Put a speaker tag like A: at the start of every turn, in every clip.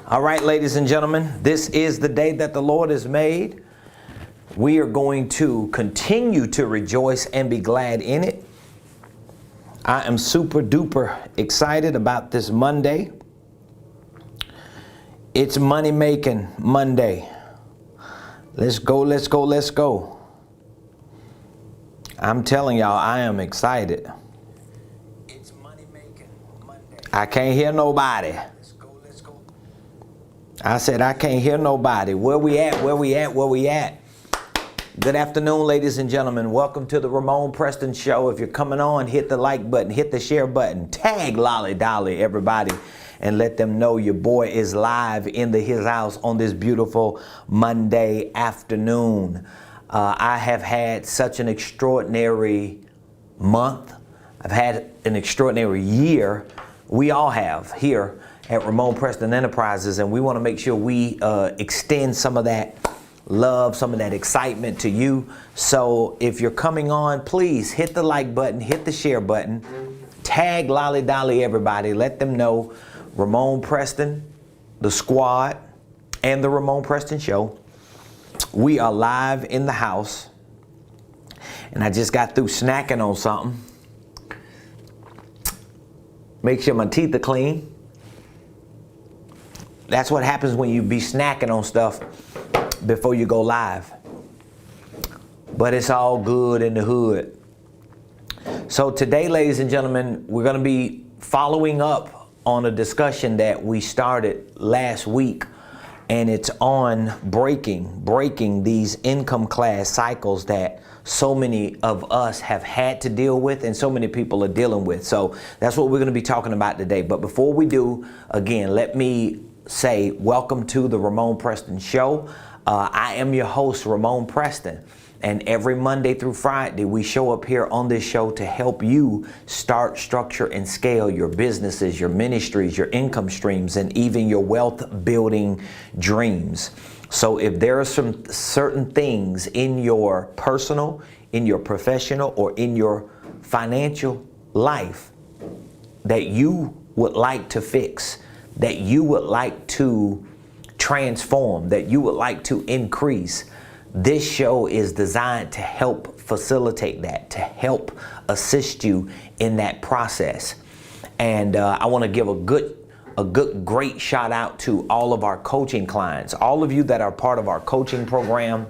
A: All right, ladies and gentlemen, this is the day that the Lord has made. We are going to continue to rejoice and be glad in it. I am super duper excited about this Monday. It's money making Monday. Let's go, let's go, let's go. I'm telling y'all, I am excited. It's money making Monday. I can't hear nobody. I said, I can't hear nobody. Where we at? Where we at? Where we at? Good afternoon, ladies and gentlemen. Welcome to the Ramon Preston Show. If you're coming on, hit the like button, hit the share button, tag Lolly Dolly, everybody, and let them know your boy is live in his house on this beautiful Monday afternoon. I have had such an extraordinary month. I've had an extraordinary year. We all have here at Ramon Preston Enterprises, and we want to make sure we extend some of that love, some of that excitement to you. So if you're coming on, please hit the like button, hit the share button, tag Lolly Dolly, everybody. Let them know Ramon Preston, the squad, and the Ramon Preston Show. We are live in the house, and I just got through snacking on something. Make sure my teeth are clean. That's what happens when you be snacking on stuff before you go live. But it's all good in the hood. So today, ladies and gentlemen, we're going to be following up on a discussion that we started last week. And it's on breaking these income class cycles that so many of us have had to deal with and so many people are dealing with. So that's what we're going to be talking about today. But before we do, again, let me say welcome to the Ramon Preston Show. I am your host, Ramon Preston, and every Monday through Friday we show up here on this show to help you start, structure, and scale your businesses, your ministries, your income streams, and even your wealth building dreams. So if there are some certain things in your personal, in your professional, or in your financial life that you would like to fix, that you would like to transform, that you would like to increase, this show is designed to help facilitate that, to help assist you in that process. And I want to give a great shout out to all of our coaching clients, all of you that are part of our coaching program.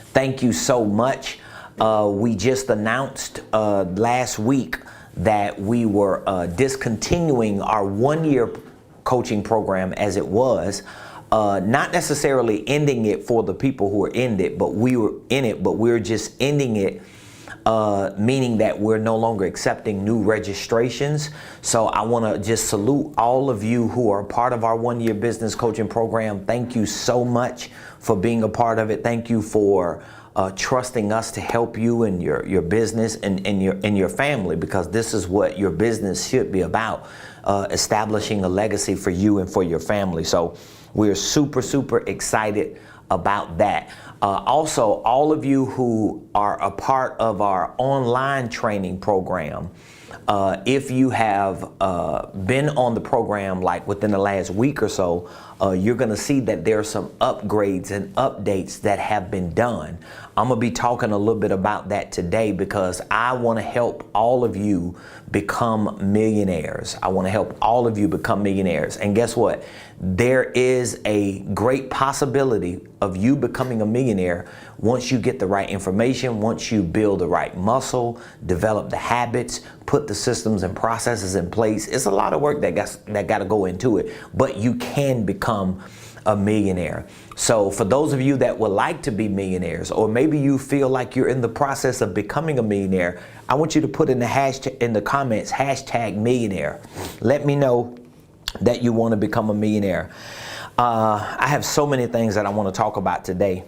A: Thank you so much. We just announced last week that we were discontinuing our one-year coaching program as it was, not necessarily ending it for the people who are in it, but we were in it, but we're just ending it, meaning that we're no longer accepting new registrations. So I want to just salute all of you who are part of our one-year business coaching program. Thank you so much for being a part of it. Thank you for trusting us to help you in your business and your family, because this is what your business should be about, establishing a legacy for you and for your family. So we're super excited about that. Also, all of you who are a part of our online training program, if you have been on the program like within the last week or so, you're going to see that there are some upgrades and updates that have been done. I'm going to be talking a little bit about that today because I want to help all of you become millionaires. I want to help all of you become millionaires. And guess what? There is a great possibility of you becoming a millionaire once you get the right information, once you build the right muscle, develop the habits, put the systems and processes in place. It's a lot of work that got to go into it, but you can become a millionaire. So for those of you that would like to be millionaires, or maybe you feel like you're in the process of becoming a millionaire, I want you to put in the comments, #millionaire. Let me know that you want to become a millionaire. I have so many things that I want to talk about today,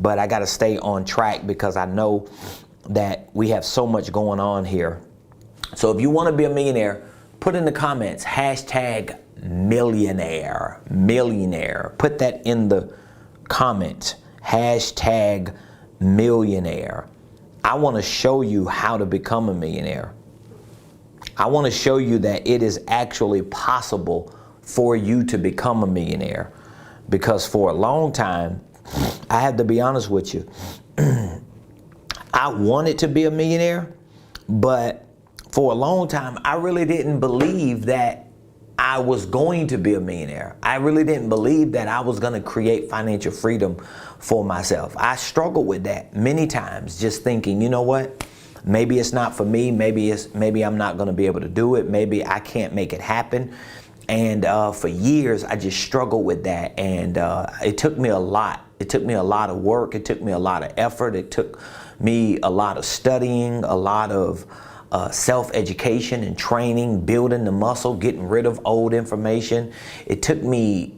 A: but I got to stay on track because I know that we have so much going on here. So if you want to be a millionaire, put in the comments, #millionaire, millionaire. Put that in the comments, #millionaire. I want to show you how to become a millionaire. I want to show you that it is actually possible for you to become a millionaire. Because for a long time, I have to be honest with you, I wanted to be a millionaire, but for a long time, I really didn't believe that I was going to be a millionaire. I really didn't believe that I was going to create financial freedom for myself. I struggled with that many times, just thinking, you know what? Maybe it's not for me. Maybe I'm not going to be able to do it. Maybe I can't make it happen. And for years, I just struggled with that. And it took me a lot. It took me a lot of work. It took me a lot of effort. It took me a lot of studying, a lot of self-education and training, building the muscle, getting rid of old information. It took me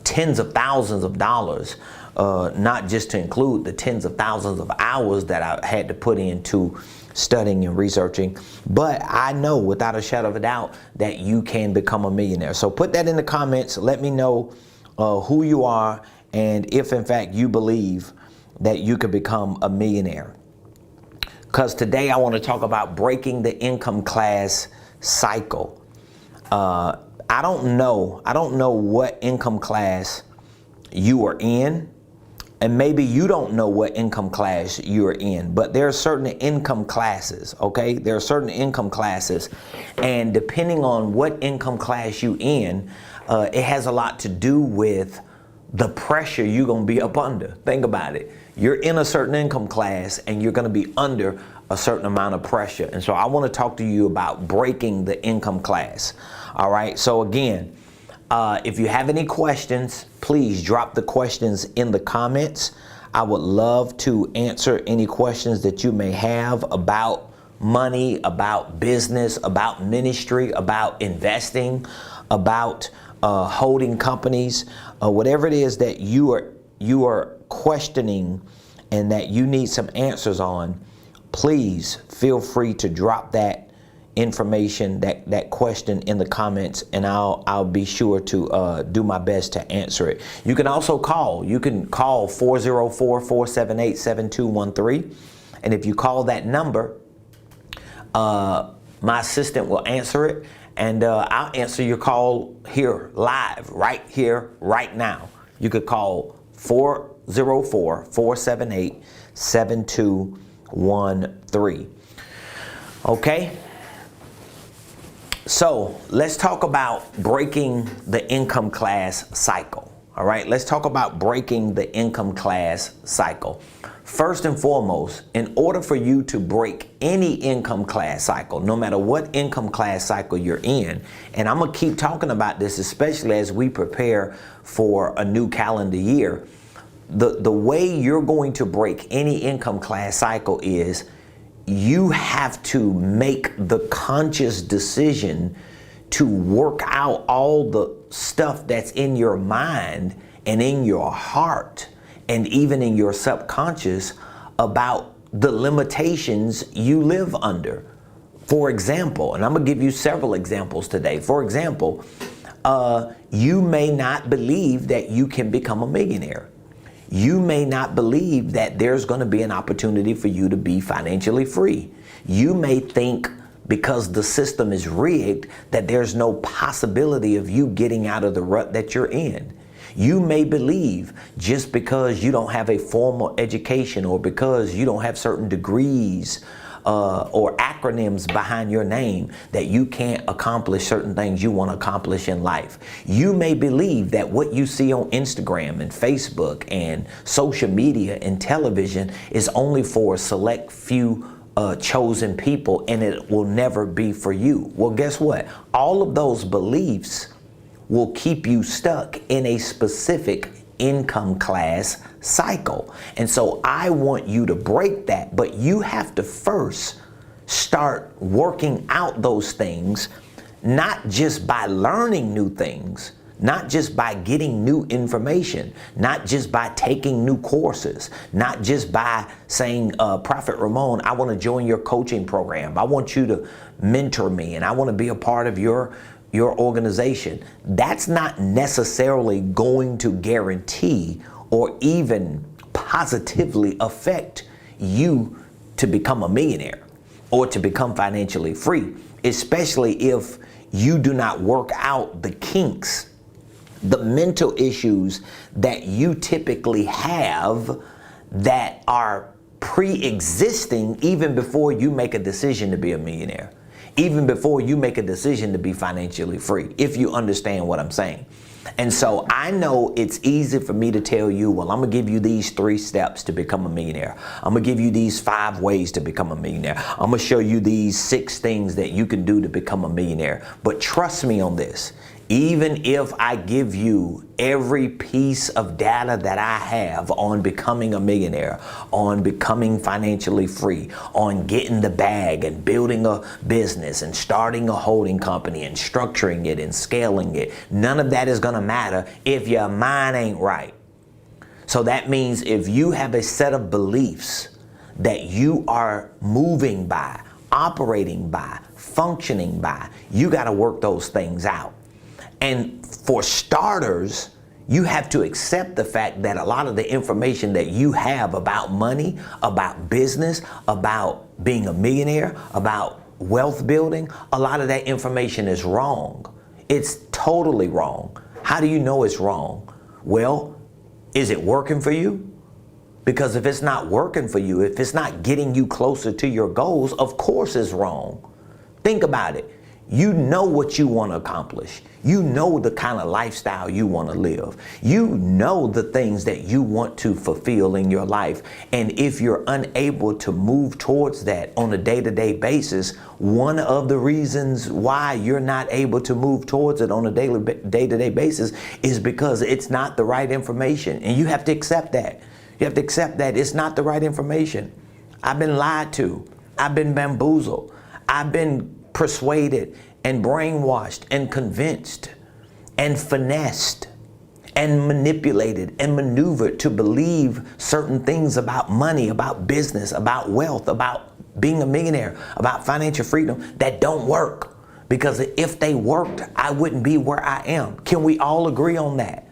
A: tens of thousands of dollars, not just to include the tens of thousands of hours that I had to put into studying and researching. But I know without a shadow of a doubt that you can become a millionaire. So put that in the comments. Let me know who you are and if in fact you believe that you could become a millionaire. Because today I want to talk about breaking the income class cycle. I don't know what income class you are in, and maybe you don't know what income class you are in, but there are certain income classes, okay? There are certain income classes, and depending on what income class you in, it has a lot to do with the pressure you're going to be up under. Think about it. You're in a certain income class and you're going to be under a certain amount of pressure. And so I want to talk to you about breaking the income class. All right. So again, if you have any questions, please drop the questions in the comments. I would love to answer any questions that you may have about money, about business, about ministry, about investing, about holding companies, whatever it is that you are questioning and that you need some answers on. Please feel free to drop that information, that question in the comments, and I'll be sure to do my best to answer it. You can also call. You can call 404-478-7213, and if you call that number, my assistant will answer it. And I'll answer your call here live, right here, right now. You could call 404-478-7213. Okay? So let's talk about breaking the income class cycle. All right? Let's talk about breaking the income class cycle. First and foremost, in order for you to break any income class cycle, no matter what income class cycle you're in, and I'm going to keep talking about this, especially as we prepare for a new calendar year, the way you're going to break any income class cycle is you have to make the conscious decision to work out all the stuff that's in your mind and in your heart and even in your subconscious about the limitations you live under. For example, and I'm gonna give you several examples today. For example, you may not believe that you can become a millionaire. You may not believe that there's gonna be an opportunity for you to be financially free. You may think because the system is rigged that there's no possibility of you getting out of the rut that you're in. You may believe just because you don't have a formal education or because you don't have certain degrees or acronyms behind your name that you can't accomplish certain things you want to accomplish in life. You may believe that what you see on Instagram and Facebook and social media and television is only for a select few chosen people and it will never be for you. Well, guess what? All of those beliefs will keep you stuck in a specific income class cycle. And so I want you to break that, but you have to first start working out those things, not just by learning new things, not just by getting new information, not just by taking new courses, not just by saying, Prophet Ramon, I want to join your coaching program. I want you to mentor me and I want to be a part of your organization. That's not necessarily going to guarantee or even positively affect you to become a millionaire or to become financially free, especially if you do not work out the kinks, the mental issues that you typically have that are pre-existing even before you make a decision to be a millionaire, even before you make a decision to be financially free, if you understand what I'm saying. And so I know it's easy for me to tell you, well, I'm going to give you these 3 steps to become a millionaire. I'm going to give you these 5 ways to become a millionaire. I'm going to show you these 6 things that you can do to become a millionaire. But trust me on this. Even if I give you every piece of data that I have on becoming a millionaire, on becoming financially free, on getting the bag and building a business and starting a holding company and structuring it and scaling it, none of that is going to matter if your mind ain't right. So that means if you have a set of beliefs that you are moving by, operating by, functioning by, you got to work those things out. And for starters, you have to accept the fact that a lot of the information that you have about money, about business, about being a millionaire, about wealth building, a lot of that information is wrong. It's totally wrong. How do you know it's wrong? Well, is it working for you? Because if it's not working for you, if it's not getting you closer to your goals, of course it's wrong. Think about it. You know what you want to accomplish. You know the kind of lifestyle you want to live. You know the things that you want to fulfill in your life. And if you're unable to move towards that on a day-to-day basis, one of the reasons why you're not able to move towards it on a day-to-day basis is because it's not the right information. And you have to accept that. You have to accept that it's not the right information. I've been lied to. I've been bamboozled. I've been persuaded and brainwashed and convinced and finessed and manipulated and maneuvered to believe certain things about money, about business, about wealth, about being a millionaire, about financial freedom that don't work. Because if they worked, I wouldn't be where I am. Can we all agree on that?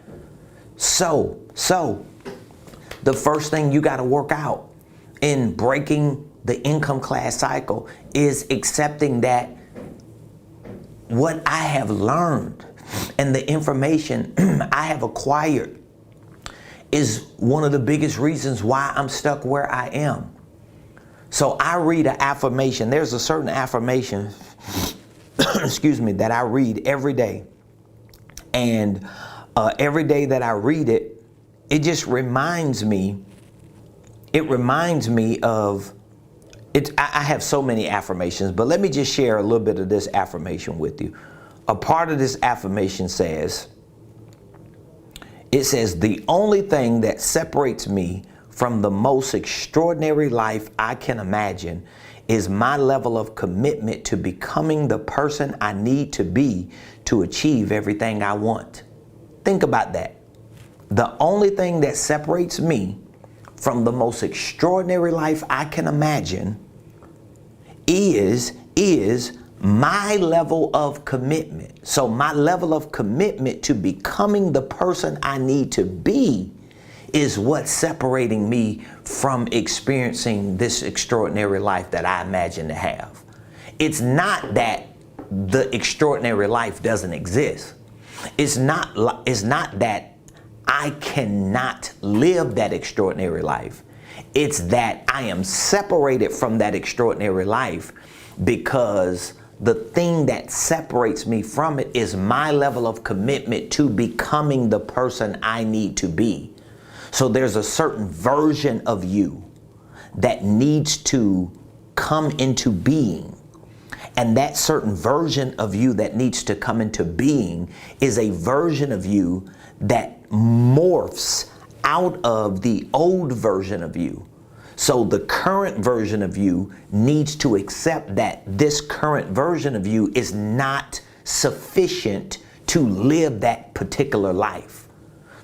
A: So the first thing you got to work out in breaking the income class cycle is accepting that what I have learned and the information I have acquired is one of the biggest reasons why I'm stuck where I am. So I read an affirmation. There's a certain affirmation, excuse me, that I read every day. And every day that I read it, it just reminds me, of it. I have so many affirmations, but let me just share a little bit of this affirmation with you. A part of this affirmation says, the only thing that separates me from the most extraordinary life I can imagine is my level of commitment to becoming the person I need to be to achieve everything I want. Think about that. The only thing that separates me from the most extraordinary life I can imagine is my level of commitment. So my level of commitment to becoming the person I need to be is what's separating me from experiencing this extraordinary life that I imagine to have. It's not that the extraordinary life doesn't exist. It's not that I cannot live that extraordinary life. It's that I am separated from that extraordinary life because the thing that separates me from it is my level of commitment to becoming the person I need to be. So there's a certain version of you that needs to come into being. And that certain version of you that needs to come into being is a version of you that morphs out of the old version of you. So the current version of you needs to accept that this current version of you is not sufficient to live that particular life.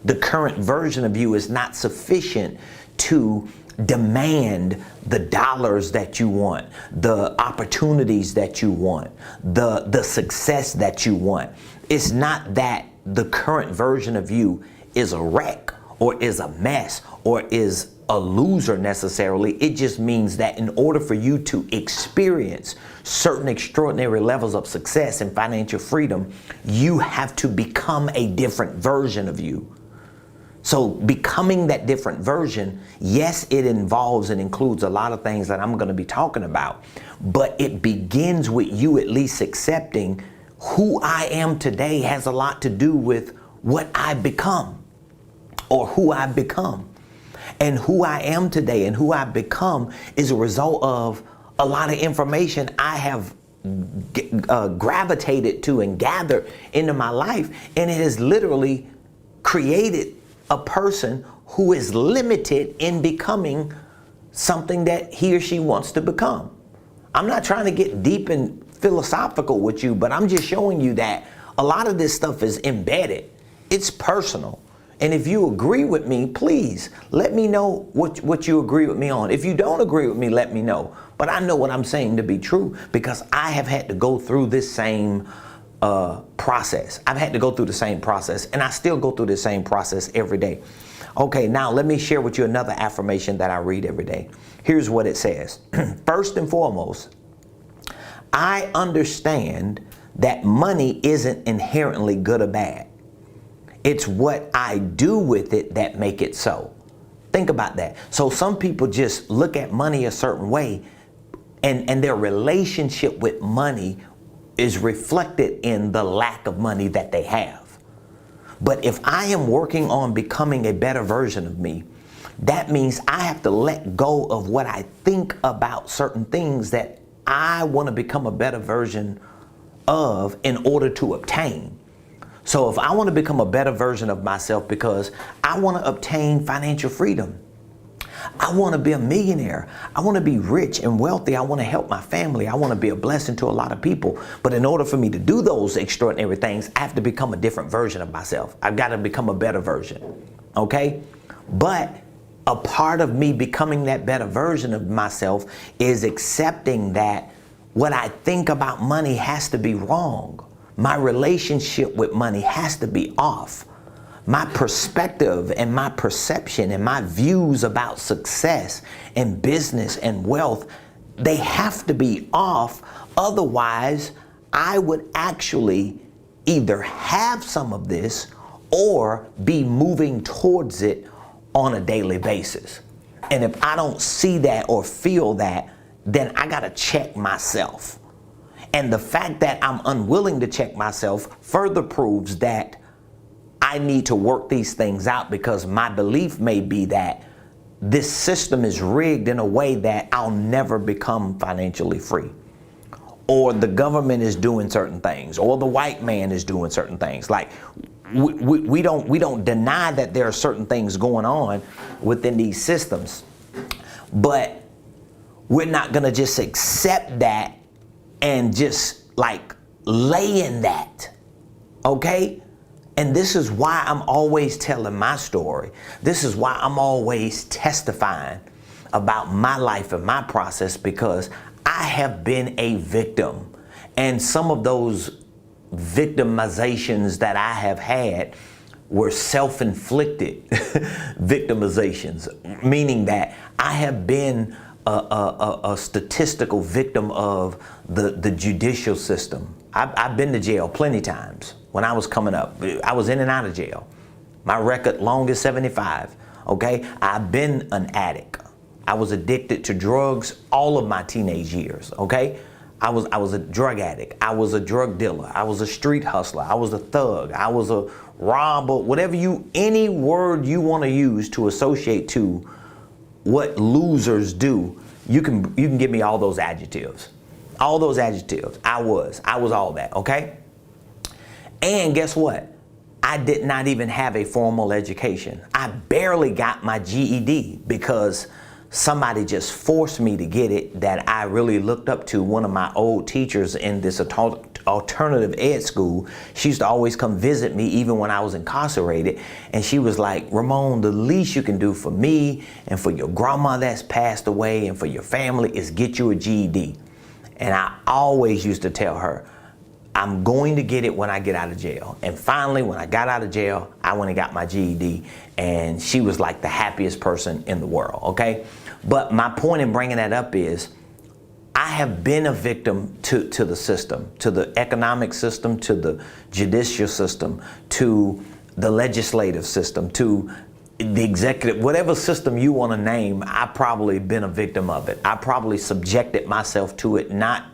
A: The current version of you is not sufficient to demand the dollars that you want, the opportunities that you want, the success that you want. It's not that the current version of you is a wreck or is a mess or is a loser necessarily. It just means that in order for you to experience certain extraordinary levels of success and financial freedom, you have to become a different version of you. So becoming that different version, yes, it involves and includes a lot of things that I'm going to be talking about, but it begins with you at least accepting who I am today has a lot to do with what I become or who I become. And who I am today and who I've become is a result of a lot of information I have gravitated to and gathered into my life. And it has literally created a person who is limited in becoming something that he or she wants to become. I'm not trying to get deep and philosophical with you, but I'm just showing you that a lot of this stuff is embedded. It's personal. And if you agree with me, please let me know what you agree with me on. If you don't agree with me, let me know. But I know what I'm saying to be true because I have had to go through this same process. I've had to go through the same process, and I still go through the same process every day. Okay, now let me share with you another affirmation that I read every day. Here's what it says. First and foremost, I understand that money isn't inherently good or bad. It's what I do with it that make it so. Think about that. So some people just look at money a certain way, and their relationship with money is reflected in the lack of money that they have. But if I am working on becoming a better version of me, that means I have to let go of what I think about certain things that I want to become a better version of in order to obtain. So if I want to become a better version of myself because I want to obtain financial freedom, I want to be a millionaire, I want to be rich and wealthy, I want to help my family, I want to be a blessing to a lot of people. But in order for me to do those extraordinary things, I have to become a different version of myself. I've got to become a better version. Okay? But a part of me becoming that better version of myself is accepting that what I think about money has to be wrong. My relationship with money has to be off. My perspective and my perception and my views about success and business and wealth, they have to be off. Otherwise, I would actually either have some of this or be moving towards it on a daily basis. And if I don't see that or feel that, then I got to check myself. And the fact that I'm unwilling to check myself further proves that I need to work these things out, because my belief may be that this system is rigged in a way that I'll never become financially free. Or the government is doing certain things, or the white man is doing certain things. Like we don't deny that there are certain things going on within these systems, but we're not gonna just accept that and just like lay in that, okay? And this is why I'm always telling my story. This is why I'm always testifying about my life and my process, because I have been a victim. And some of those victimizations that I have had were self-inflicted victimizations, meaning that I have been a statistical victim of the judicial system. I've been to jail plenty times. When I was coming up, I was in and out of jail. My record long as 75, okay? I've been an addict. I was addicted to drugs all of my teenage years, okay? I was a drug addict. I was a drug dealer. I was a street hustler. I was a thug. I was a robber, any word you want to use to associate to what losers do, you can give me all those adjectives. All those adjectives. I was all that, okay? And guess what? I did not even have a formal education. I barely got my GED because somebody just forced me to get it, that I really looked up to. One of my old teachers in this alternative ed school, she used to always come visit me even when I was incarcerated. And she was like, Ramon, the least you can do for me and for your grandma that's passed away and for your family is get you a GED. And I always used to tell her, I'm going to get it when I get out of jail. And finally, when I got out of jail, I went and got my GED, and she was like the happiest person in the world, okay? But my point in bringing that up is, I have been a victim to the system, to the economic system, to the judicial system, to the legislative system, to the executive, whatever system you want to name. I've probably been a victim of it. I probably subjected myself to it, not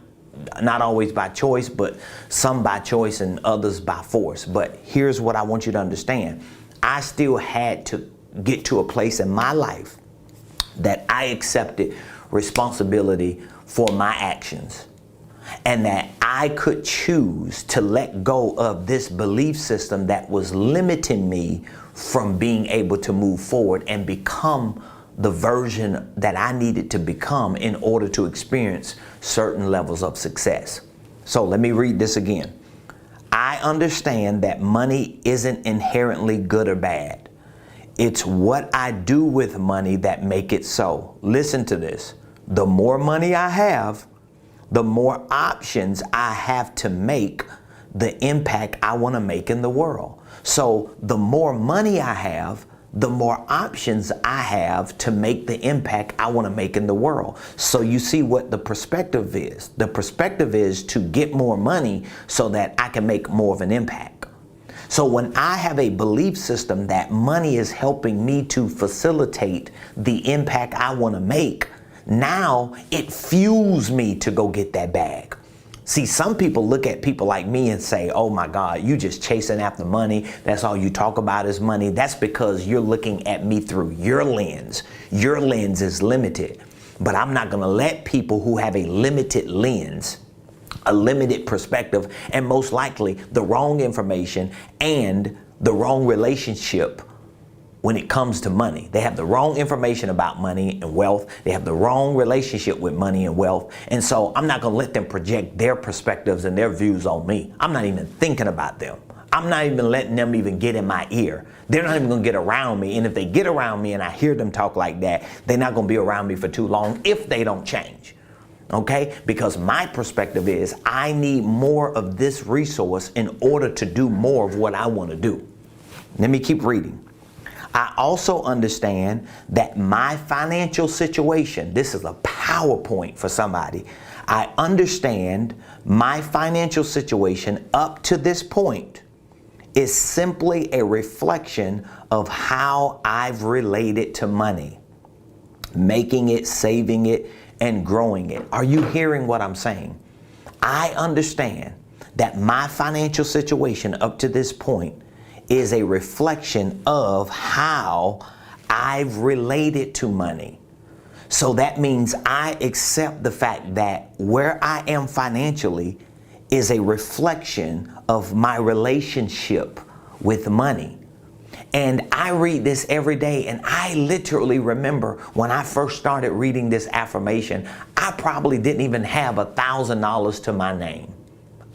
A: always by choice, but some by choice and others by force. But here's what I want you to understand. I still had to get to a place in my life that I accepted responsibility for my actions, and that I could choose to let go of this belief system that was limiting me from being able to move forward and become the version that I needed to become in order to experience certain levels of success. So let me read this again. I understand that money isn't inherently good or bad. It's what I do with money that make it so. Listen to this. The more money I have, the more options I have to make the impact I want to make in the world. So the more money I have, the more options I have to make the impact I want to make in the world. So you see what the perspective is. The perspective is to get more money so that I can make more of an impact. So when I have a belief system that money is helping me to facilitate the impact I want to make, now it fuels me to go get that bag. See, some people look at people like me and say, oh my God, you just chasing after money. That's all you talk about is money. That's because you're looking at me through your lens. Your lens is limited. But I'm not going to let people who have a limited lens, a limited perspective, and most likely the wrong information and the wrong relationship when it comes to money. They have the wrong information about money and wealth. They have the wrong relationship with money and wealth. And so I'm not going to let them project their perspectives and their views on me. I'm not even thinking about them. I'm not even letting them even get in my ear. They're not even going to get around me. And if they get around me and I hear them talk like that, they're not going to be around me for too long if they don't change. Okay? Because my perspective is I need more of this resource in order to do more of what I want to do. Let me keep reading. I also understand that my financial situation, this is a PowerPoint for somebody. I understand my financial situation up to this point is simply a reflection of how I've related to money, making it, saving it, and growing it. Are you hearing what I'm saying? I understand that my financial situation up to this point is a reflection of how I've related to money. So that means I accept the fact that where I am financially is a reflection of my relationship with money. And I read this every day, and I literally remember when I first started reading this affirmation, I probably didn't even have $1,000 to my name.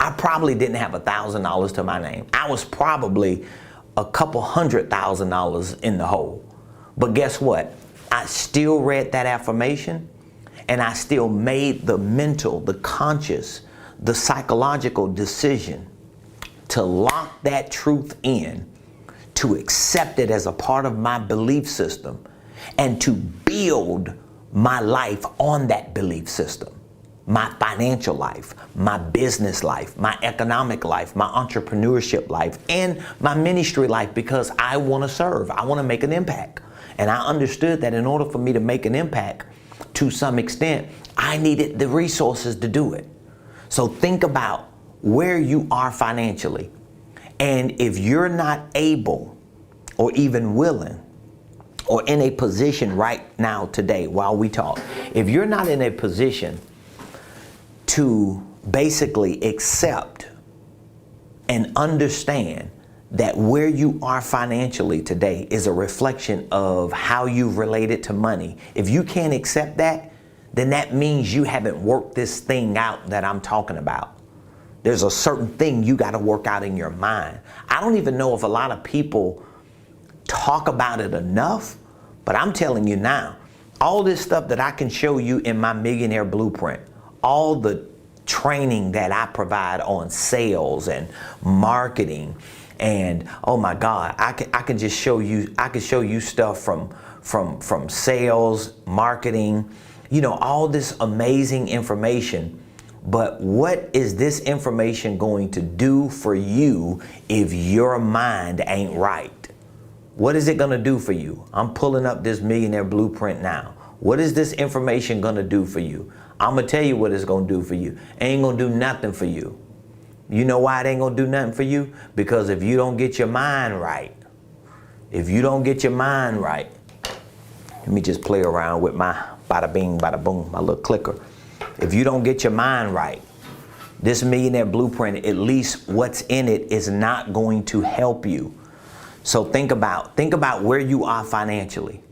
A: I probably didn't have $1,000 to my name. I was probably a couple $100,000 in the hole. But guess what? I still read that affirmation, and I still made the mental, the conscious, the psychological decision to lock that truth in, to accept it as a part of my belief system, and to build my life on that belief system. My financial life, my business life, my economic life, my entrepreneurship life, and my ministry life, because I want to serve. I want to make an impact. And I understood that in order for me to make an impact to some extent, I needed the resources to do it. So think about where you are financially. And if you're not able or even willing or in a position right now today while we talk, if you're not in a position to basically accept and understand that where you are financially today is a reflection of how you've related to money. If you can't accept that, then that means you haven't worked this thing out that I'm talking about. There's a certain thing you got to work out in your mind. I don't even know if a lot of people talk about it enough, but I'm telling you now, all this stuff that I can show you in my millionaire blueprint, all the training that I provide on sales and marketing. And oh my God, I can just show you, I can show you stuff from sales, marketing, you know, all this amazing information. But what is this information going to do for you if your mind ain't right? What is it going to do for you? I'm pulling up this millionaire blueprint now. What is this information going to do for you? I'm going to tell you what it's going to do for you. It ain't going to do nothing for you. You know why it ain't going to do nothing for you? Because if you don't get your mind right, let me just play around with my bada bing, bada boom, my little clicker. If you don't get your mind right, this millionaire blueprint, at least what's in it, is not going to help you. So think about where you are financially.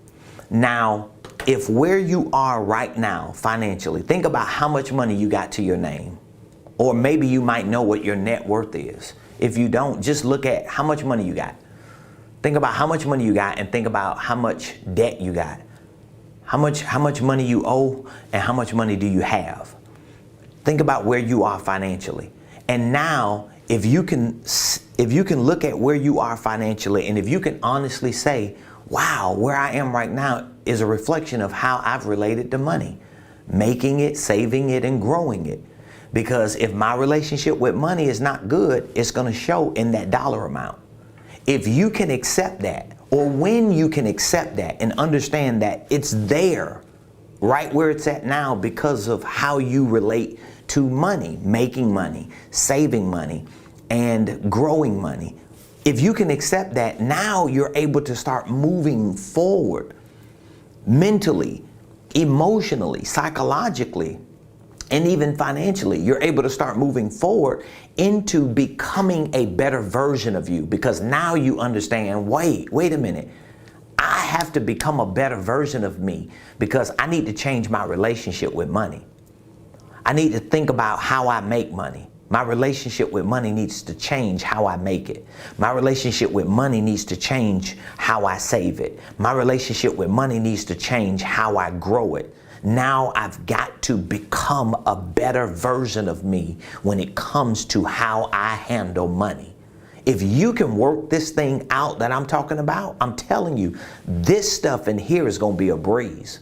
A: Now, if where you are right now financially, think about how much money you got to your name. Or maybe you might know what your net worth is. If you don't, just look at how much money you got. Think about how much money you got and think about how much debt you got. How much money you owe and how much money do you have? Think about where you are financially. And now, if you can look at where you are financially, and if you can honestly say, wow, where I am right now is a reflection of how I've related to money, making it, saving it, and growing it. Because if my relationship with money is not good, it's going to show in that dollar amount. If you can accept that, or when you can accept that and understand that it's there, right where it's at now, because of how you relate to money, making money, saving money, and growing money. If you can accept that, now you're able to start moving forward mentally, emotionally, psychologically, and even financially. You're able to start moving forward into becoming a better version of you, because now you understand, wait a minute. I have to become a better version of me because I need to change my relationship with money. I need to think about how I make money. My relationship with money needs to change how I make it. My relationship with money needs to change how I save it. My relationship with money needs to change how I grow it. Now I've got to become a better version of me when it comes to how I handle money. If you can work this thing out that I'm talking about, I'm telling you, this stuff in here is going to be a breeze.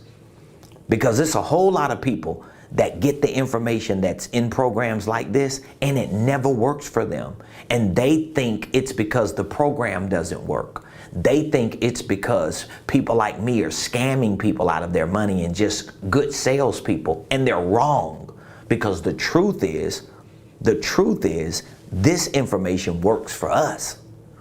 A: Because it's a whole lot of people that get the information that's in programs like this and it never works for them. And they think it's because the program doesn't work. They think it's because people like me are scamming people out of their money and just good salespeople. And they're wrong, because the truth is, this information works for us.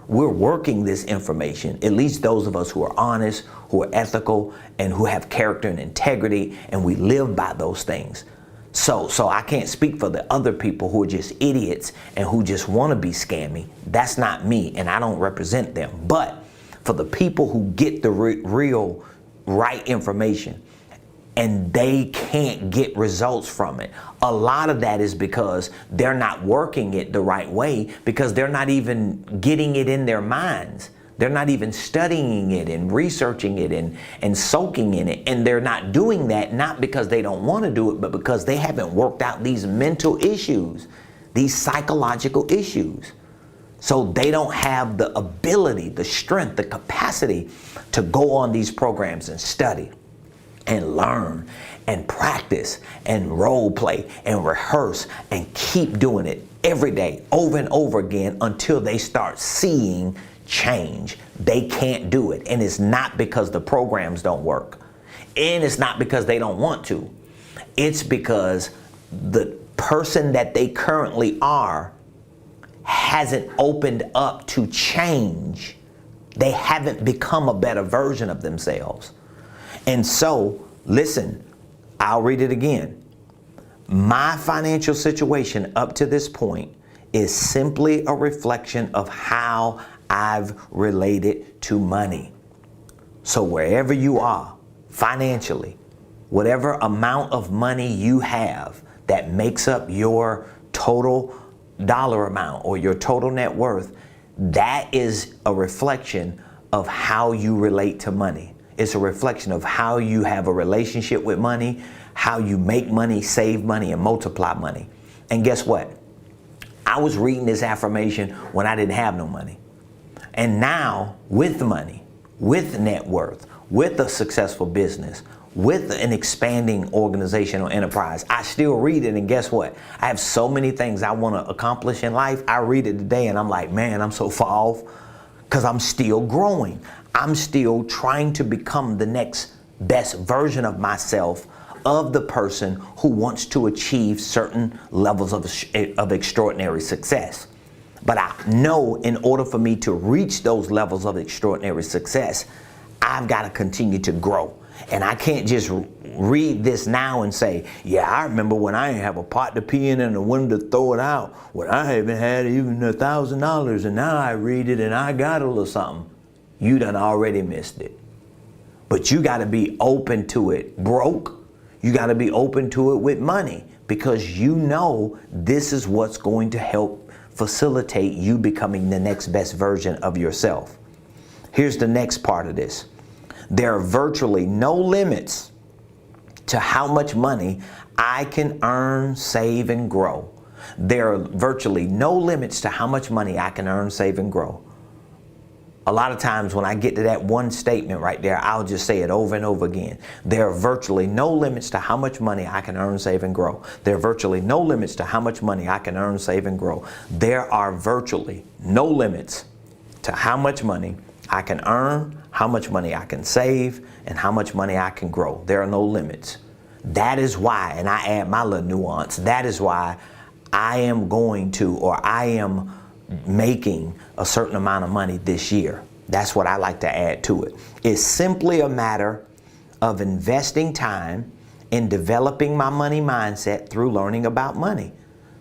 A: We're working this information, at least those of us who are honest, who are ethical, and who have character and integrity, and we live by those things. So I can't speak for the other people who are just idiots and who just want to be scammy. That's not me, and I don't represent them. But for the people who get the real right information and they can't get results from it, a lot of that is because they're not working it the right way, because they're not even getting it in their minds. They're not even studying it and researching it and soaking in it. And they're not doing that, not because they don't want to do it, but because they haven't worked out these mental issues, these psychological issues. So they don't have the ability, the strength, the capacity to go on these programs and study and learn and practice and role play and rehearse and keep doing it every day, over and over again, until they start seeing change. They can't do it. And it's not because the programs don't work. And it's not because they don't want to. It's because the person that they currently are hasn't opened up to change. They haven't become a better version of themselves. And so, listen, I'll read it again. My financial situation up to this point is simply a reflection of how I've related to money. So wherever you are financially, whatever amount of money you have that makes up your total dollar amount or your total net worth, that is a reflection of how you relate to money. It's a reflection of how you have a relationship with money, how you make money, save money, and multiply money. And guess what? I was reading this affirmation when I didn't have no money. And now with money, with net worth, with a successful business, with an expanding organizational enterprise, I still read it. And guess what? I have so many things I want to accomplish in life. I read it today and I'm like, man, I'm so far off because I'm still growing. I'm still trying to become the next best version of myself, of the person who wants to achieve certain levels of extraordinary success. But I know in order for me to reach those levels of extraordinary success, I've got to continue to grow. And I can't just read this now and say, yeah, I remember when I didn't have a pot to pee in and a window to throw it out, when I haven't had even $1,000, and now I read it and I got a little something. You done already missed it. But you got to be open to it broke. You got to be open to it with money, because you know this is what's going to help facilitate you becoming the next best version of yourself. Here's the next part of this. There are virtually no limits to how much money I can earn, save, and grow. There are virtually no limits to how much money I can earn, save, and grow. A lot of times when I get to that one statement right there, I'll just say it over and over again. There are virtually no limits to how much money I can earn, save, and grow. There are virtually no limits to how much money I can earn, save, and grow. There are virtually no limits to how much money I can earn, how much money I can save, and how much money I can grow. There are no limits. That is why, and I add my little nuance, that is why I am going to, or I am making a certain amount of money this year. That's what I like to add to it. It's simply a matter of investing time in developing my money mindset through learning about money.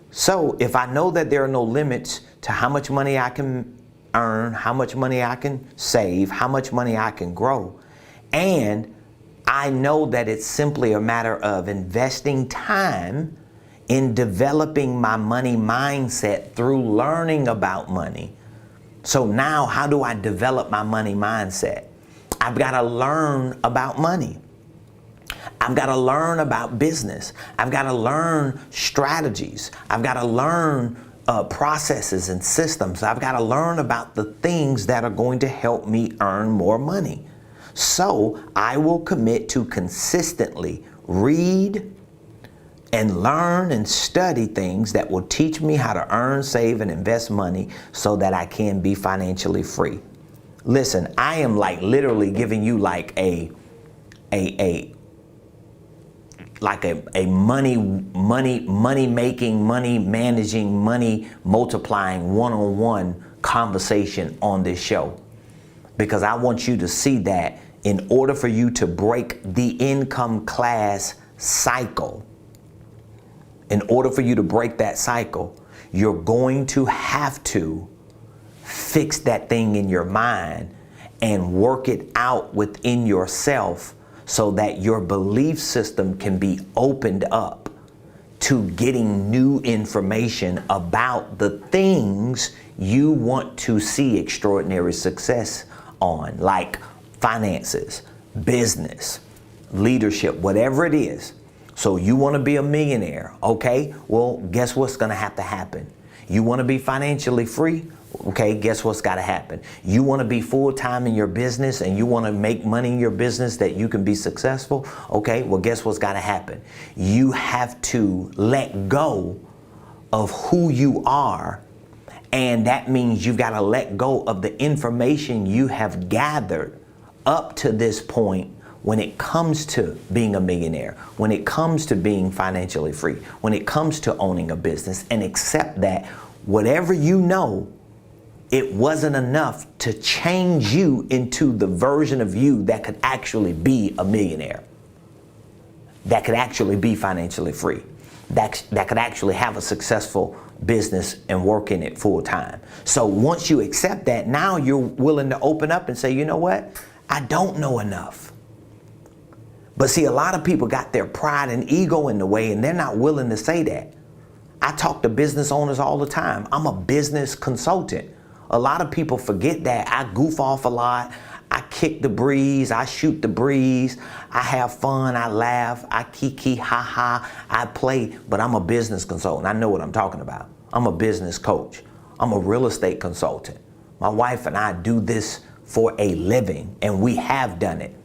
A: So if I know that there are no limits to how much money I can earn, how much money I can save, how much money I can grow, and I know that it's simply a matter of investing time in developing my money mindset through learning about money. So now how do I develop my money mindset? I've got to learn about money. I've got to learn about business. I've got to learn strategies. I've got to learn processes and systems. I've got to learn about the things that are going to help me earn more money. So I will commit to consistently read and learn and study things that will teach me how to earn, save, and invest money so that I can be financially free. Listen, I am like literally giving you like a money making, money managing, money multiplying one-on-one conversation on this show. Because I want you to see that in order for you to break the income class cycle, in order for you to break that cycle, you're going to have to fix that thing in your mind and work it out within yourself so that your belief system can be opened up to getting new information about the things you want to see extraordinary success on, like finances, business, leadership, whatever it is. So you want to be a millionaire, okay? Well, guess what's going to have to happen? You want to be financially free? Okay, guess what's got to happen? You want to be full-time in your business and you want to make money in your business that you can be successful? Okay, well, guess what's got to happen? You have to let go of who you are, and that means you've got to let go of the information you have gathered up to this point when it comes to being a millionaire, when it comes to being financially free, when it comes to owning a business, and accept that whatever you know, it wasn't enough to change you into the version of you that could actually be a millionaire, that could actually be financially free, that could actually have a successful business and work in it full time. So once you accept that, now you're willing to open up and say, you know what? I don't know enough. But see, a lot of people got their pride and ego in the way, and they're not willing to say that. I talk to business owners all the time. I'm a business consultant. A lot of people forget that. I goof off a lot. I kick the breeze, I shoot the breeze, I have fun, I laugh, I kiki, ha ha, I play, but I'm a business consultant. I know what I'm talking about. I'm a business coach. I'm a real estate consultant. My wife and I do this for a living, and we have done it.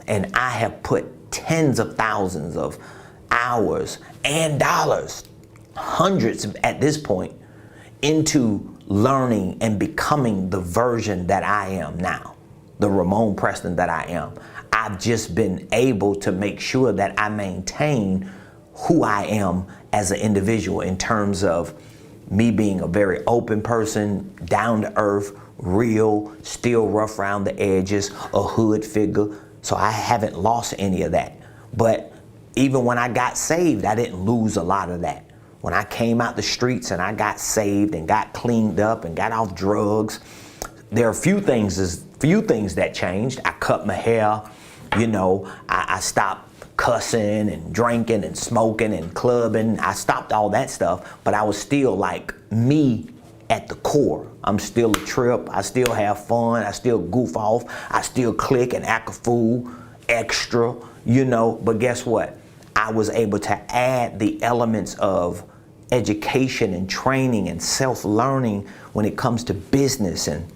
A: And I have put tens of thousands of hours and dollars, hundreds at this point, into learning and becoming the version that I am now, the Ramon Preston that I am. I've just been able to make sure that I maintain who I am as an individual in terms of me being a very open person, down to earth, real, still rough around the edges, a hood figure. So I haven't lost any of that. But even when I got saved, I didn't lose a lot of that. When I came out the streets and I got saved and got cleaned up and got off drugs, there are few things that changed. I cut my hair, I stopped cussing and drinking and smoking and clubbing. I stopped all that stuff, but I was still like me at the core. I'm still a trip. I still have fun. I still goof off. I still click and act a fool, extra, but guess what? I was able to add the elements of education and training and self-learning when it comes to business and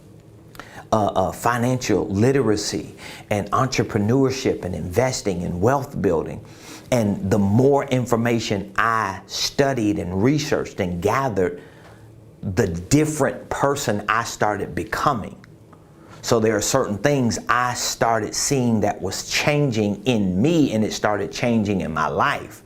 A: financial literacy and entrepreneurship and investing and wealth building. And the more information I studied and researched and gathered, the different person I started becoming. So there are certain things I started seeing that was changing in me, and it started changing in my life.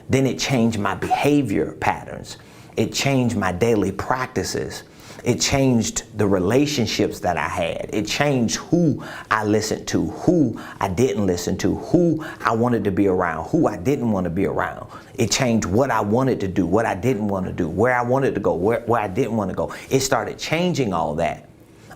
A: Then it changed my behavior patterns. It changed my daily practices. It changed the relationships that I had. It changed who I listened to, who I didn't listen to, who I wanted to be around, who I didn't want to be around. It changed what I wanted to do, what I didn't want to do, where I wanted to go, where I didn't want to go. It started changing all that.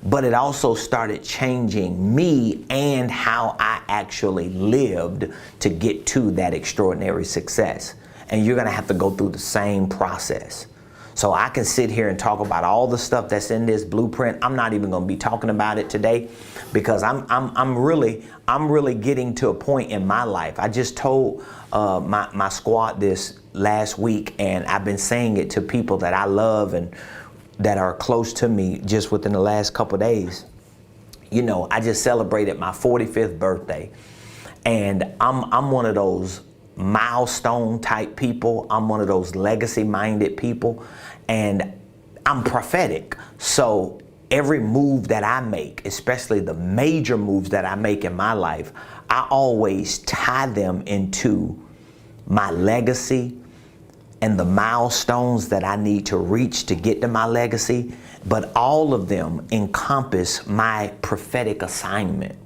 A: But it also started changing me and how I actually lived to get to that extraordinary success. And you're going to have to go through the same process. So I can sit here and talk about all the stuff that's in this blueprint. I'm not even going to be talking about it today because I'm really getting to a point in my life. I just told my squad this last week, and I've been saying it to people that I love and that are close to me just within the last couple of days. I just celebrated my 45th birthday, and I'm one of those milestone type people. I'm one of those legacy minded people, and I'm prophetic. So every move that I make, especially the major moves that I make in my life, I always tie them into my legacy and the milestones that I need to reach to get to my legacy. But all of them encompass my prophetic assignment,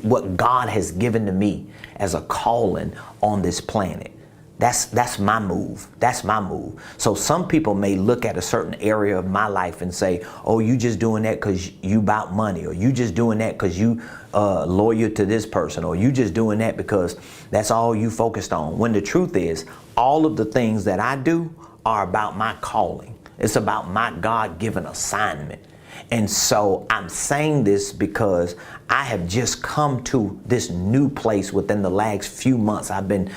A: what God has given to me as a calling on this planet. That's my move. That's my move. So some people may look at a certain area of my life and say, oh, you just doing that because you about money, or you just doing that because you loyal to this person, or you just doing that because that's all you focused on. When the truth is, all of the things that I do are about my calling. It's about my God-given assignment. And so I'm saying this because I have just come to this new place within the last few months. I've been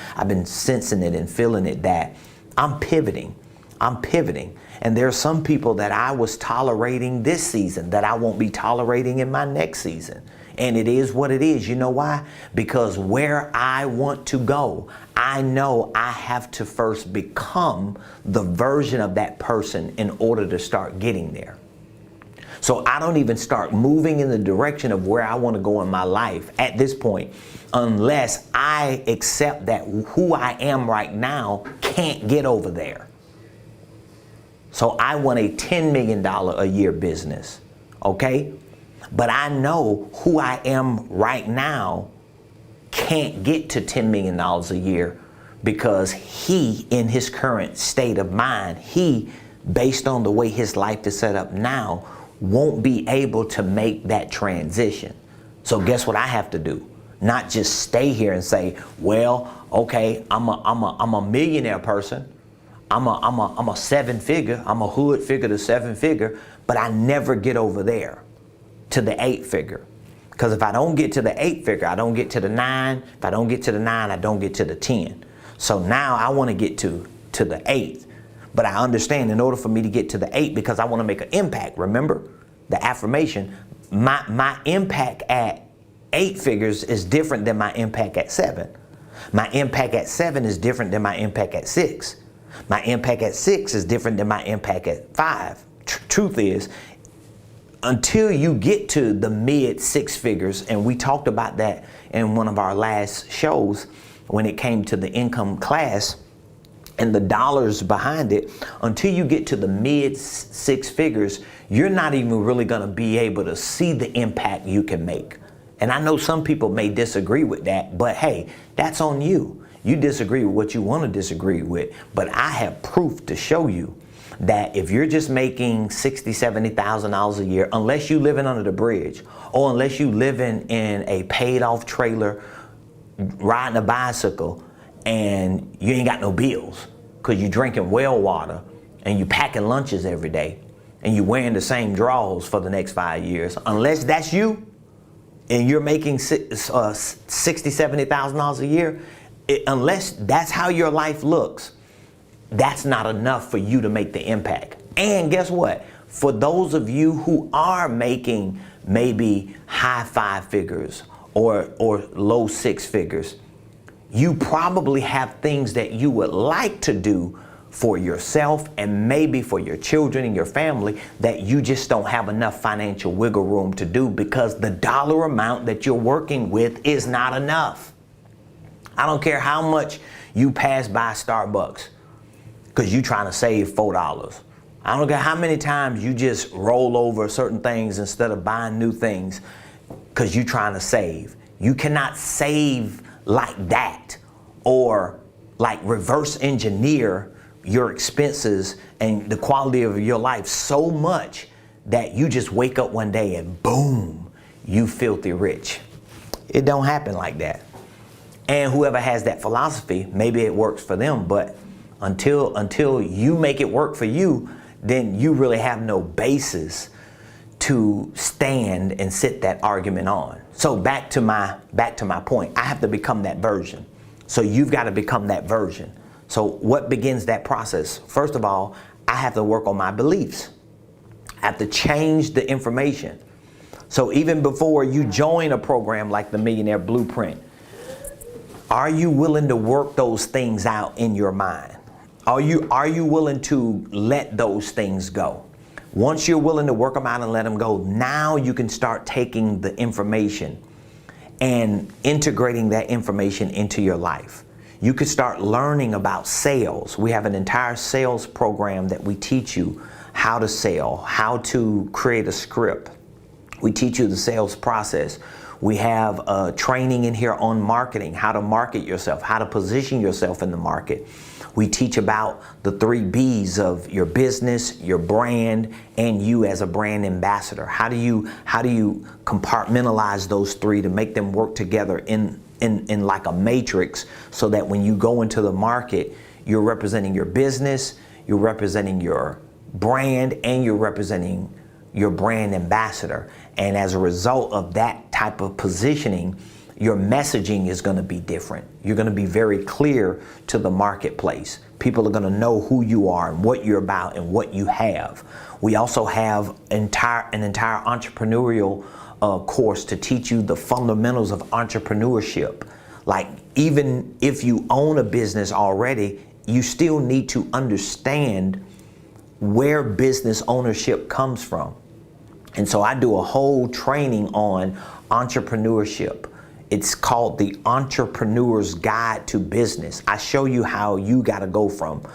A: sensing it and feeling it that I'm pivoting. And there are some people that I was tolerating this season that I won't be tolerating in my next season. And it is what it is. You know why? Because where I want to go, I know I have to first become the version of that person in order to start getting there. So I don't even start moving in the direction of where I want to go in my life at this point unless I accept that who I am right now can't get over there. So I want a $10 million a year business, okay? But I know who I am right now can't get to $10 million a year because he, in his current state of mind, he, based on the way his life is set up now, won't be able to make that transition. So guess what I have to do? Not just stay here and say, well, okay, I'm a millionaire person. I'm a seven figure. I'm a hood figure to seven figure, but I never get over there to the eight figure. Because if I don't get to the 8 figure, I don't get to the 9. If I don't get to the 9, I don't get to the 10. So now I want to get to the 8. But I understand in order for me to get to the 8, because I want to make an impact. Remember the affirmation, my impact at 8 figures is different than my impact at 7. My impact at 7 is different than my impact at 6. My impact at 6 is different than my impact at 5. Truth is, until you get to the mid 6 figures, and we talked about that in one of our last shows when it came to the income class and the dollars behind it, until you get to the mid 6 figures, you're not even really going to be able to see the impact you can make. And I know some people may disagree with that, but hey, that's on you. You disagree with what you want to disagree with, but I have proof to show you that if you're just making $60,000, $70,000 a year, unless you living under the bridge, or unless you living in a paid off trailer, riding a bicycle, and you ain't got no bills, because you drinking well water, and you packing lunches every day, and you wearing the same drawers for the next 5 years, unless that's you, and you're making $60,000, $70,000 a year, unless that's how your life looks, that's not enough for you to make the impact. And guess what? For those of you who are making maybe high 5 figures or low 6 figures, you probably have things that you would like to do for yourself and maybe for your children and your family that you just don't have enough financial wiggle room to do because the dollar amount that you're working with is not enough. I don't care how much you pass by Starbucks because you're trying to save $4. I don't care how many times you just roll over certain things instead of buying new things because you're trying to save. You cannot save like that or like reverse engineer your expenses and the quality of your life so much that you just wake up one day and boom, you filthy rich. It don't happen like that. And whoever has that philosophy, maybe it works for them, but until you make it work for you, then you really have no basis to stand and sit that argument on. So back to my point, I have to become that version. So you've got to become that version. So what begins that process? First of all, I have to work on my beliefs. I have to change the information. So even before you join a program like the Millionaire Blueprint, are you willing to work those things out in your mind? Are you willing to let those things go? Once you're willing to work them out and let them go, now you can start taking the information and integrating that information into your life. You could start learning about sales. We have an entire sales program that we teach you how to sell, how to create a script. We teach you the sales process. We have training in here on marketing, how to market yourself, how to position yourself in the market. We teach about the 3 B's of your business, your brand, and you as a brand ambassador. How do you compartmentalize those 3 to make them work together in like a matrix so that when you go into the market, you're representing your business, you're representing your brand, and you're representing your brand ambassador. And as a result of that type of positioning, your messaging is going to be different. You're going to be very clear to the marketplace. People are going to know who you are and what you're about and what you have. We also have an entire entrepreneurial course to teach you the fundamentals of entrepreneurship. Like even if you own a business already, you still need to understand where business ownership comes from. And so I do a whole training on entrepreneurship. It's called the Entrepreneur's Guide to Business. I show you how you got to go from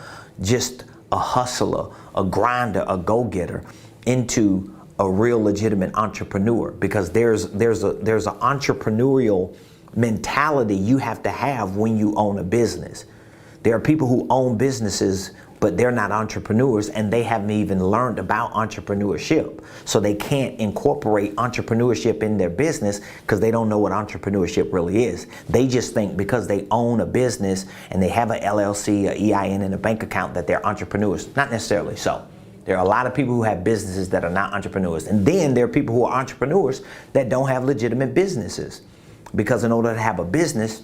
A: just a hustler, a grinder, a go-getter into a real legitimate entrepreneur, because there's an entrepreneurial mentality you have to have when you own a business. There are people who own businesses but they're not entrepreneurs and they haven't even learned about entrepreneurship. So they can't incorporate entrepreneurship in their business because they don't know what entrepreneurship really is. They just think because they own a business and they have an LLC, a EIN, and a bank account that they're entrepreneurs. Not necessarily so. There are a lot of people who have businesses that are not entrepreneurs. And then there are people who are entrepreneurs that don't have legitimate businesses. Because in order to have a business,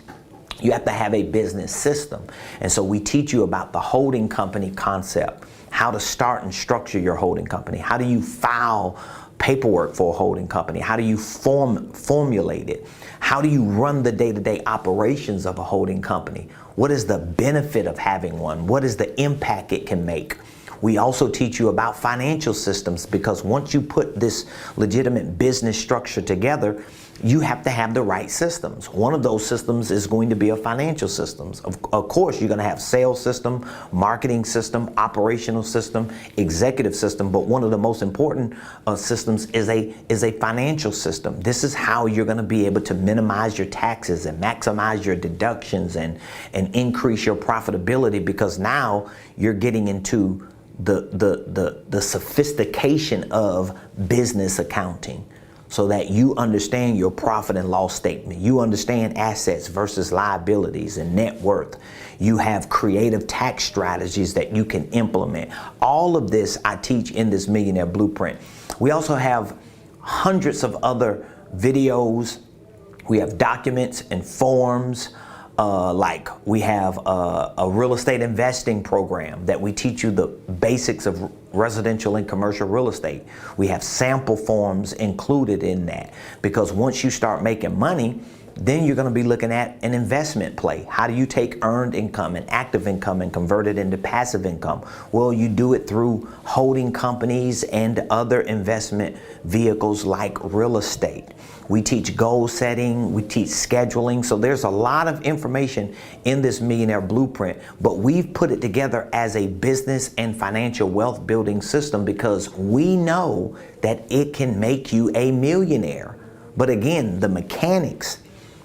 A: you have to have a business system. And so we teach you about the holding company concept, how to start and structure your holding company. How do you file paperwork for a holding company? How do you formulate it? How do you run the day-to-day operations of a holding company? What is the benefit of having one? What is the impact it can make? We also teach you about financial systems, because once you put this legitimate business structure together, you have to have the right systems. One of those systems is going to be a financial systems. Of course, you're going to have sales system, marketing system, operational system, executive system, but one of the most important systems is a financial system. This is how you're going to be able to minimize your taxes and maximize your deductions and increase your profitability, because now you're getting into the sophistication of business accounting, so that you understand your profit and loss statement. You understand assets versus liabilities and net worth. You have creative tax strategies that you can implement. All of this I teach in this Millionaire Blueprint. We also have hundreds of other videos. We have documents and forms. Like we have a real estate investing program that we teach you the basics of residential and commercial real estate. We have sample forms included in that, because once you start making money, then you're going to be looking at an investment play. How do you take earned income and active income and convert it into passive income? Well, you do it through holding companies and other investment vehicles like real estate. We teach goal setting, we teach scheduling. So there's a lot of information in this Millionaire Blueprint, but we've put it together as a business and financial wealth building system, because we know that it can make you a millionaire. But again, the mechanics,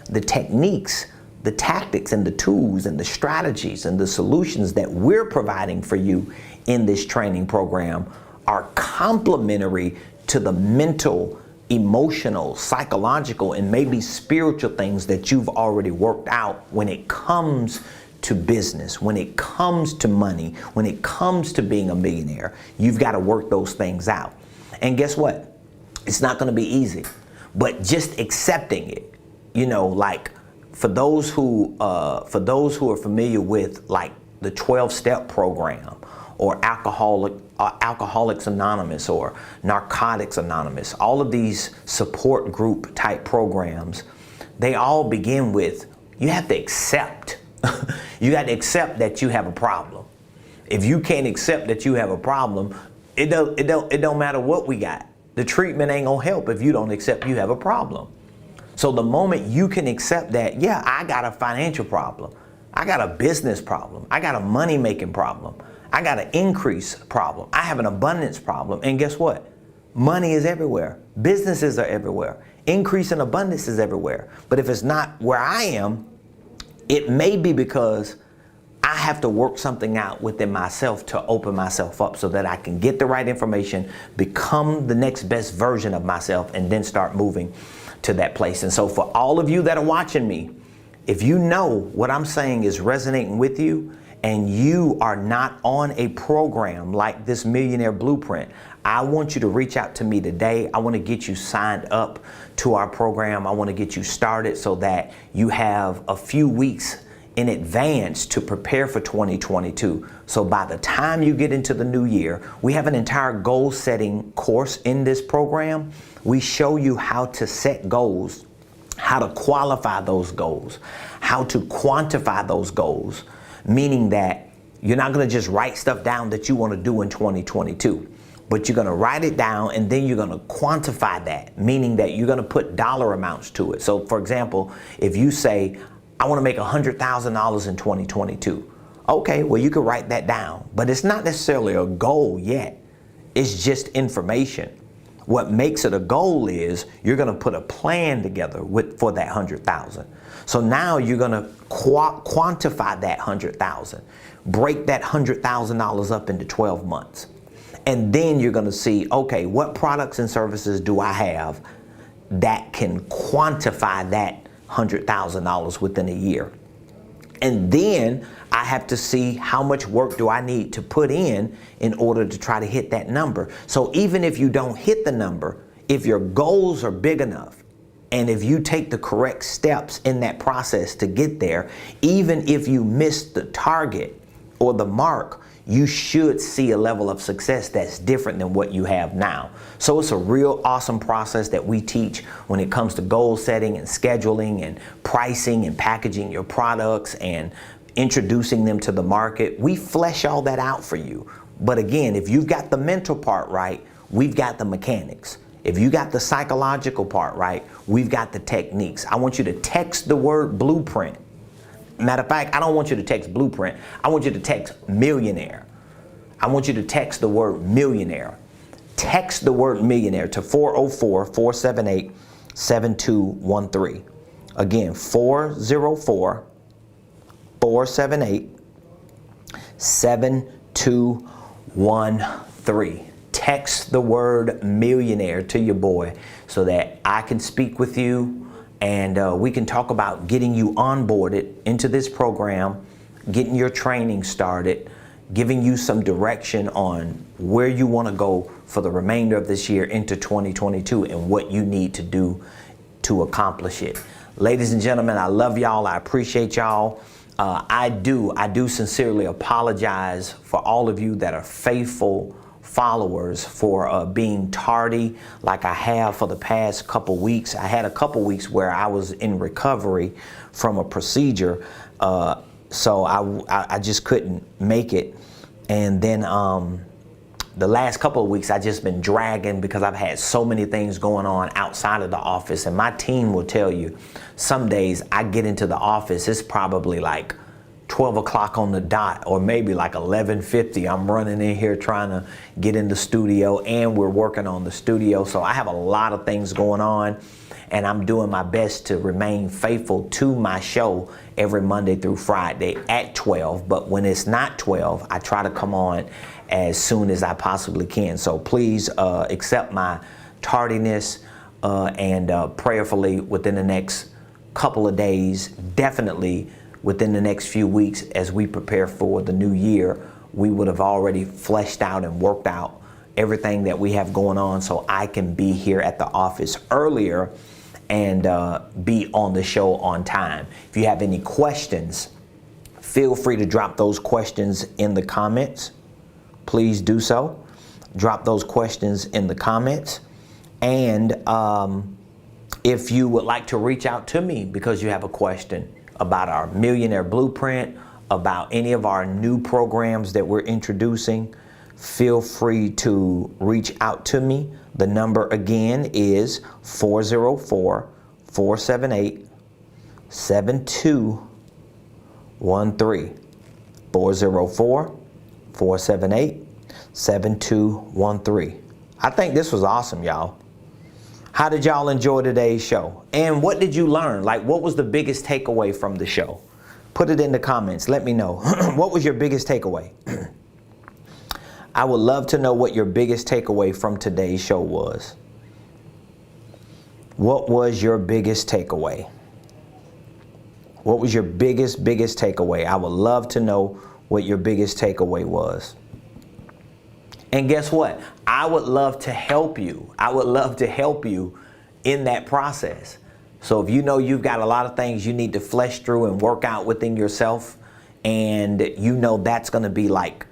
A: the techniques, the tactics and the tools and the strategies and the solutions that we're providing for you in this training program are complementary to the mental, emotional, psychological, and maybe spiritual things that you've already worked out when it comes to business, when it comes to money, when it comes to being a millionaire. You've got to work those things out. And guess what? It's not going to be easy, but just accepting it. You know, like for those who are familiar with like the 12-step program, or Alcoholics Anonymous, or Narcotics Anonymous, all of these support group type programs, they all begin with, you have to accept. You got to accept that you have a problem. If you can't accept that you have a problem, it don't matter what we got. The treatment ain't gonna help if you don't accept you have a problem. So the moment you can accept that, yeah, I got a financial problem, I got a business problem, I got a money making problem, I got an increase problem, I have an abundance problem, and guess what? Money is everywhere. Businesses are everywhere. Increase and abundance is everywhere. But if it's not where I am, it may be because I have to work something out within myself to open myself up so that I can get the right information, become the next best version of myself, and then start moving to that place. And so for all of you that are watching me, if you know what I'm saying is resonating with you, and you are not on a program like this Millionaire Blueprint, I want you to reach out to me today. I want to get you signed up to our program. I want to get you started so that you have a few weeks in advance to prepare for 2022. So by the time you get into the new year, we have an entire goal setting course in this program. We show you how to set goals, how to qualify those goals, how to quantify those goals, meaning that you're not going to just write stuff down that you want to do in 2022, but you're going to write it down and then you're going to quantify that, meaning that you're going to put dollar amounts to it. So for example, if you say, I want to make $100,000 in 2022. Okay, well, you could write that down, but it's not necessarily a goal yet. It's just information. What makes it a goal is you're going to put a plan together for that 100,000. So now you're going to quantify that 100,000, break that $100,000 up into 12 months. And then you're going to see, okay, what products and services do I have that can quantify that $100,000 within a year? And then I have to see how much work do I need to put in order to try to hit that number. So even if you don't hit the number, if your goals are big enough, and if you take the correct steps in that process to get there, even if you miss the target or the mark, you should see a level of success that's different than what you have now. So it's a real awesome process that we teach when it comes to goal setting and scheduling and pricing and packaging your products and introducing them to the market. We flesh all that out for you. But again, if you've got the mental part right, we've got the mechanics. If you got the psychological part right, we've got the techniques. I want you to text the word blueprint. Matter of fact, I don't want you to text blueprint. I want you to text millionaire. I want you to text the word millionaire. Text the word millionaire to 404-478-7213. Again, 404-478-7213. Text the word millionaire to your boy so that I can speak with you and we can talk about getting you onboarded into this program, getting your training started, giving you some direction on where you want to go for the remainder of this year into 2022 and what you need to do to accomplish it. Ladies and gentlemen, I love y'all. I appreciate y'all. I do sincerely apologize for all of you that are faithful followers for being tardy like I have for the past couple weeks. I had a couple weeks where I was in recovery from a procedure, so I just couldn't make it. And then the last couple of weeks I just been dragging because I've had so many things going on outside of the office, and my team will tell you some days I get into the office, it's probably like 12 o'clock on the dot, or maybe like 11:50. I'm running in here trying to get in the studio, and we're working on the studio. So I have a lot of things going on, and I'm doing my best to remain faithful to my show every Monday through Friday at 12. But when it's not 12, I try to come on as soon as I possibly can. So please accept my tardiness and prayerfully within the next couple of days, definitely within the next few weeks as we prepare for the new year, we would have already fleshed out and worked out everything that we have going on so I can be here at the office earlier and be on the show on time. If you have any questions, feel free to drop those questions in the comments. Please do so. Drop those questions in the comments. And if you would like to reach out to me because you have a question about our Millionaire Blueprint, about any of our new programs that we're introducing, feel free to reach out to me. The number again is 404-478-7213. 404-478-7213. I think this was awesome, y'all. How did y'all enjoy today's show? And what did you learn? Like, what was the biggest takeaway from the show? Put it in the comments. Let me know. What was your biggest takeaway? I would love to know what your biggest takeaway from today's show was. What was your biggest takeaway? What was your biggest takeaway? I would love to know what your biggest takeaway was. And guess what? I would love to help you. I would love to help you in that process. So if you know you've got a lot of things you need to flesh through and work out within yourself, and you know that's going to be like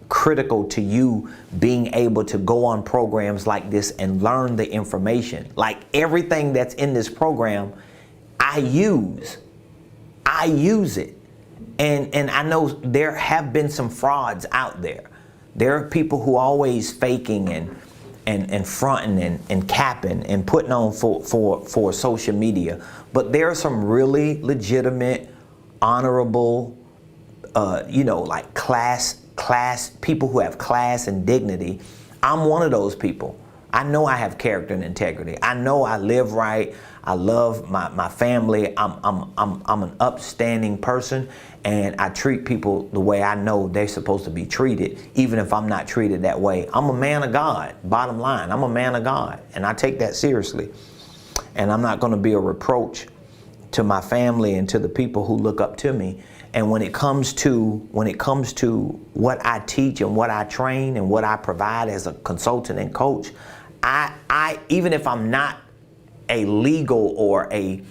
A: critical to you being able to go on programs like this and learn the information. Like everything that's in this program, I use it. And I know there have been some frauds out there. There are people who always faking and fronting and capping and putting on for social media. But there are some really legitimate, honorable, like class people who have class and dignity. I'm one of those people. I know I have character and integrity. I know I live right. I love my family. I'm an upstanding person, and I treat people the way I know they're supposed to be treated, even if I'm not treated that way. I'm a man of God. Bottom line, I'm a man of God, and I take that seriously. And I'm not going to be a reproach to my family and to the people who look up to me. And when it comes to what I teach and what I train and what I provide as a consultant and coach, I even if I'm not a legal or a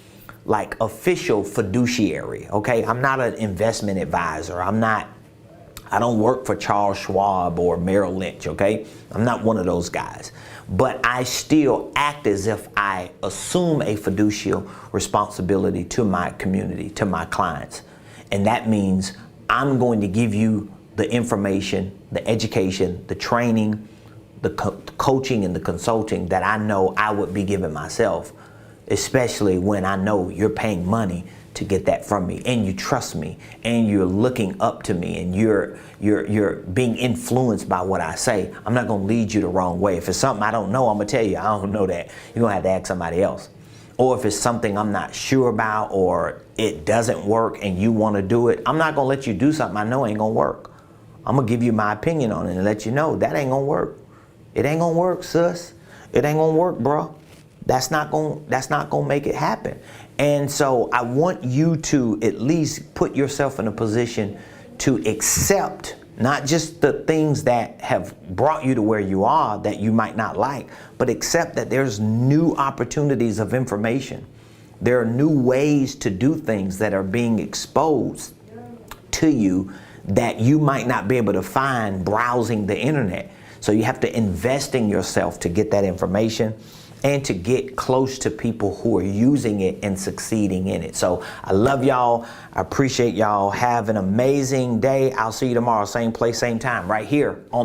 A: like official fiduciary, okay? I'm not an investment advisor. I don't work for Charles Schwab or Merrill Lynch, okay? I'm not one of those guys. But I still act as if I assume a fiduciary responsibility to my community, to my clients. And that means I'm going to give you the information, the education, the training, the coaching and the consulting that I know I would be giving myself, especially when I know you're paying money to get that from me, and you trust me, and you're looking up to me, and you're being influenced by what I say. I'm not gonna lead you the wrong way. If it's something I don't know, I'm gonna tell you I don't know that. You're gonna have to ask somebody else. Or if it's something I'm not sure about, or it doesn't work and you wanna do it, I'm not gonna let you do something I know ain't gonna work. I'm gonna give you my opinion on it and let you know that ain't gonna work. It ain't gonna work, sis. It ain't gonna work, bro. That's not gonna make it happen. And so I want you to at least put yourself in a position to accept not just the things that have brought you to where you are that you might not like, but accept that there's new opportunities of information. There are new ways to do things that are being exposed to you that you might not be able to find browsing the internet. So you have to invest in yourself to get that information and to get close to people who are using it and succeeding in it. So I love y'all. I appreciate y'all. Have an amazing day. I'll see you tomorrow, same place, same time, right here on